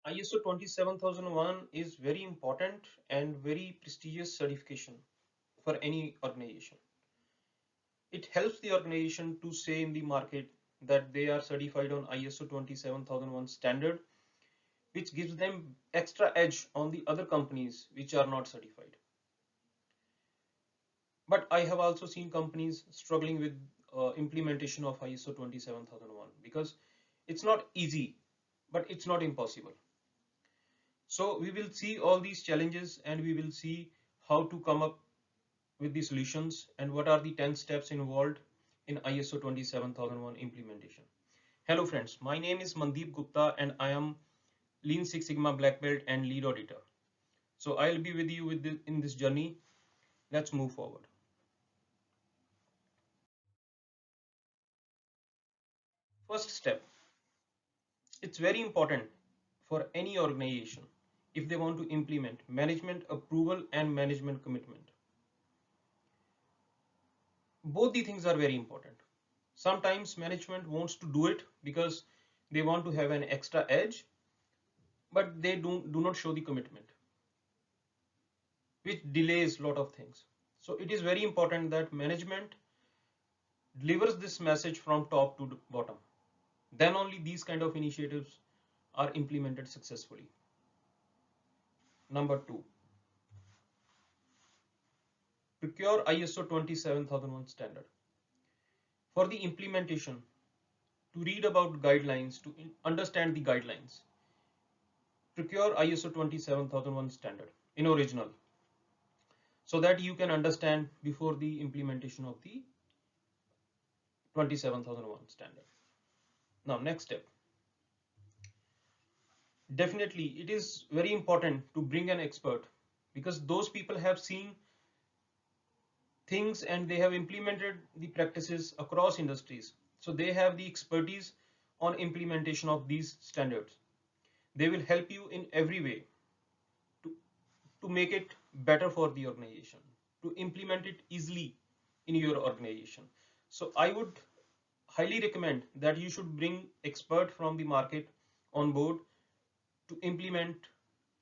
ISO 27001 is very important and very prestigious certification for any organization. It helps the organization to say in the market that they are certified on ISO 27001 standard, which gives them extra edge on the other companies which are not certified. But I have also seen companies struggling with implementation of ISO 27001 because it's not easy, but it's not impossible. So we will see all these challenges and we will see how to come up with the solutions and what are the 10 steps involved in ISO 27001 implementation. Hello friends, my name is Mandeep Gupta and I am Lean Six Sigma Black Belt and lead auditor. So I'll be with you in this journey. Let's move forward. First step, it's very important for any organization if they want to implement management approval and management commitment. Both the things are very important. Sometimes management wants to do it because they want to have an extra edge, but they do not show the commitment, which delays a lot of things. So it is very important that management delivers this message from top to bottom. Then only these kind of initiatives are implemented successfully. Number two, procure ISO 27001 standard. For the implementation, to read about guidelines, to understand the guidelines, procure ISO 27001 standard in original so that you can understand before the implementation of the 27001 standard. Now, next step. Definitely, it is very important to bring an expert because those people have seen things and they have implemented the practices across industries. So they have the expertise on implementation of these standards. They will help you in every way to, to make it better for the organization, to implement it easily in your organization. So I would highly recommend that you should bring expert from the market on board to implement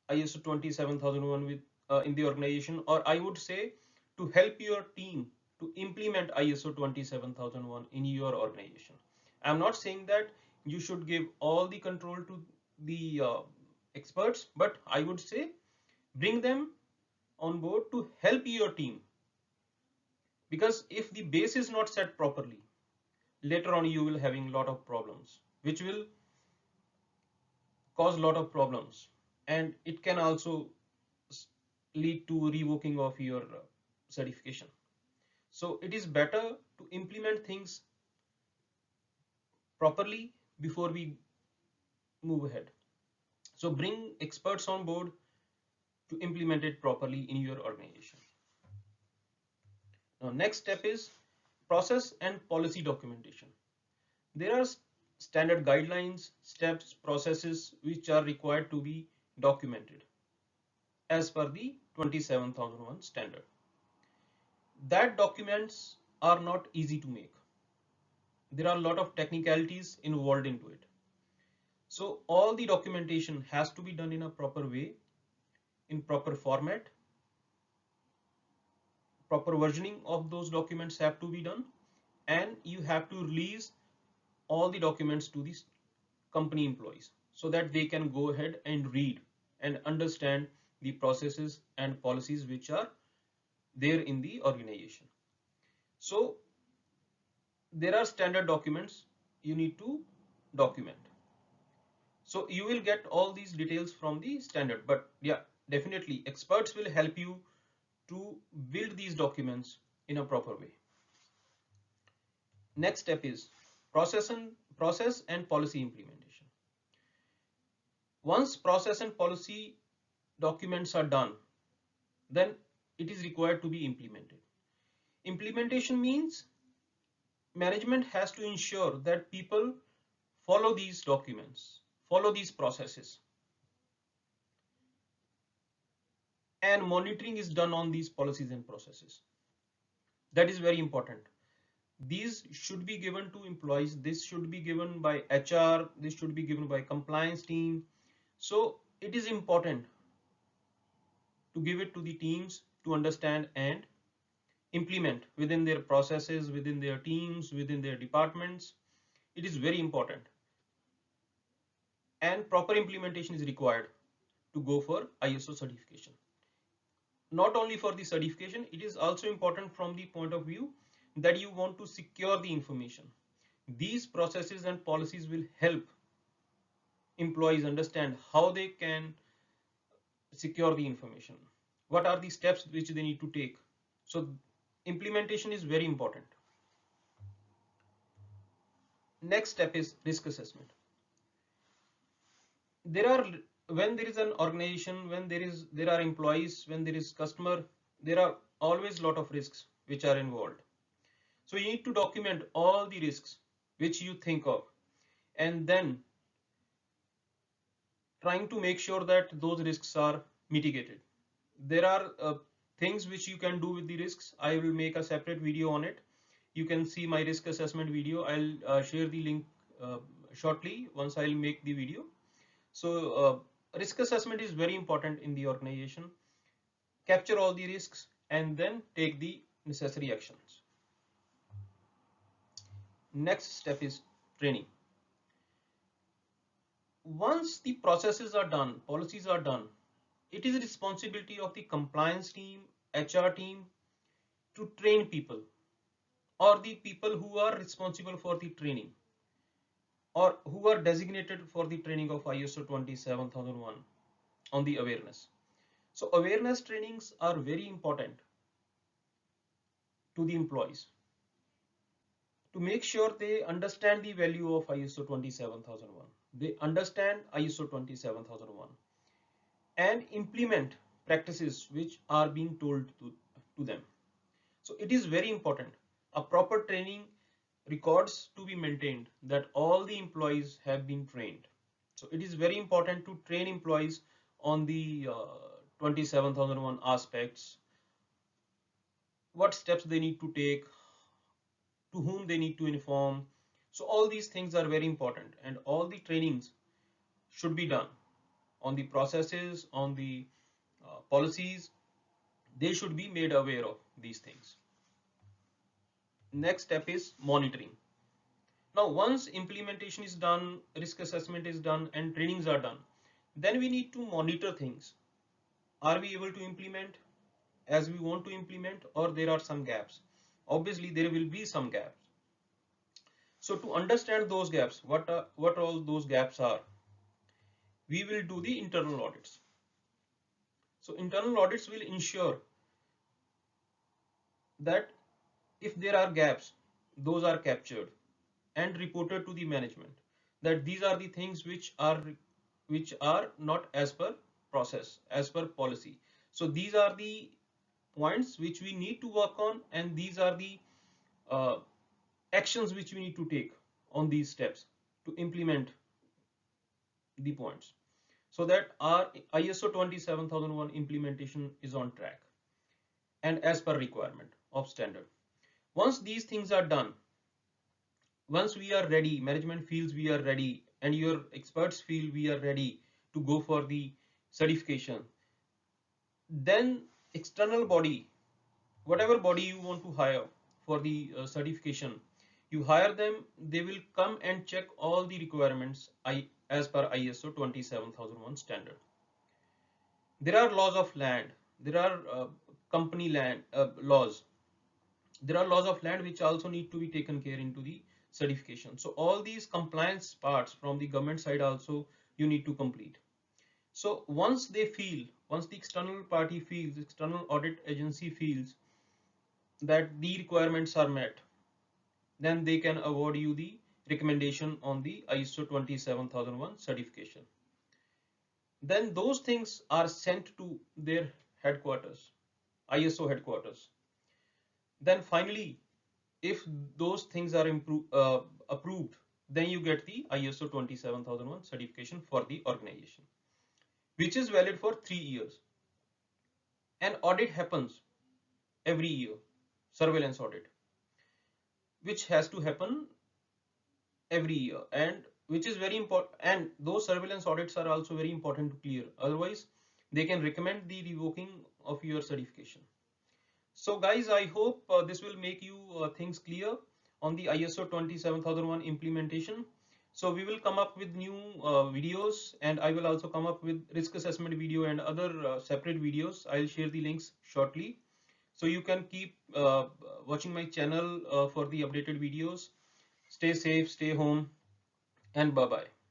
ISO 27001 with in the organization, or I would say to help your team to implement ISO 27001 in your organization. I'm not saying that you should give all the control to the experts, but I would say bring them on board to help your team, because if the base is not set properly, later on you will having a lot of problems which will cause a lot of problems, and it can also lead to revoking of your certification. So it is better to implement things properly before we move ahead. So bring experts on board to implement it properly in your organization. Now next step is process and policy documentation. There are standard guidelines, steps, processes which are required to be documented as per the 27001 standard. That documents are not easy to make. There are a lot of technicalities involved into it. So all the documentation has to be done in a proper way, in proper format. Proper versioning of those documents have to be done, and you have to release all the documents to the company employees so that they can go ahead and read and understand the processes and policies which are there in the organization. So there are standard documents you need to document. So you will get all these details from the standard, but yeah, definitely experts will help you to build these documents in a proper way. Next step is process and policy implementation. Once process and policy documents are done, then it is required to be implemented. Implementation means management has to ensure that people follow these documents, follow these processes, and monitoring is done on these policies and processes. That is very important. These should be given to employees, this should be given by HR, this should be given by compliance team. So it is important to give it to the teams to understand and implement within their processes, within their teams, within their departments. It is very important, and proper implementation is required to go for ISO certification. Not only for the certification, it is also important from the point of view that you want to secure the information. These processes and policies will help employees understand how they can secure the information, what are the steps which they need to take. So implementation is very important. Next step is risk assessment. There are, when there is an organization, when there are employees, when there is customer, there are always a lot of risks which are involved. So you need to document all the risks which you think of, and then trying to make sure that those risks are mitigated. There are things which you can do with the risks. I will make a separate video on it. You can see my risk assessment video. I'll share the link shortly once I'll make the video. So risk assessment is very important in the organization. Capture all the risks and then take the necessary actions. Next step is training. Once the processes are done, policies are done, it is the responsibility of the compliance team, HR team to train people, or the people who are responsible for the training, or who are designated for the training of ISO 27001 on the awareness. So awareness trainings are very important to the employees to make sure they understand the value of ISO 27001. They understand ISO 27001 and implement practices which are being told to them. So it is very important. A proper training records to be maintained that all the employees have been trained. So it is very important to train employees on the 27001 aspects, what steps they need to take, to whom they need to inform. So all these things are very important, and all the trainings should be done on the processes, on the policies. They should be made aware of these things. Next step is monitoring. Now, once implementation is done, risk assessment is done, and trainings are done, then we need to monitor things. Are we able to implement as we want to implement, or there are some gaps? Obviously, there will be some gaps. So to understand those gaps, what all those gaps are, we will do the internal audits. So internal audits will ensure that if there are gaps, those are captured and reported to the management, that these are the things which are not as per process, as per policy. So these are the points which we need to work on, and these are the uh, actions which we need to take on these steps to implement the points, so that our ISO 27001 implementation is on track and as per requirement of standard. Once these things are done, once we are ready, management feels we are ready, and your experts feel we are ready to go for the certification, then external body, whatever body you want to hire for the certification, you hire them. They will come and check all the requirements as per ISO 27001 standard. There are laws of land, there are company land laws, there are laws of land which also need to be taken care into the certification. So all these compliance parts from the government side also you need to complete. So once they feel, once the external party feels, external audit agency feels that the requirements are met, then they can award you the recommendation on the ISO 27001 certification. Then those things are sent to their headquarters, ISO headquarters. Then finally, if those things are approved, then you get the ISO 27001 certification for the organization, which is valid for 3 years. An audit happens every year, surveillance audit, which has to happen every year and which is very important, and those surveillance audits are also very important to clear, otherwise they can recommend the revoking of your certification. So guys, I hope this will make you things clear on the ISO 27001 implementation. So we will come up with new videos, and I will also come up with risk assessment video and other separate videos. I'll share the links shortly. So you can keep watching my channel for the updated videos. Stay safe, stay home, and bye bye.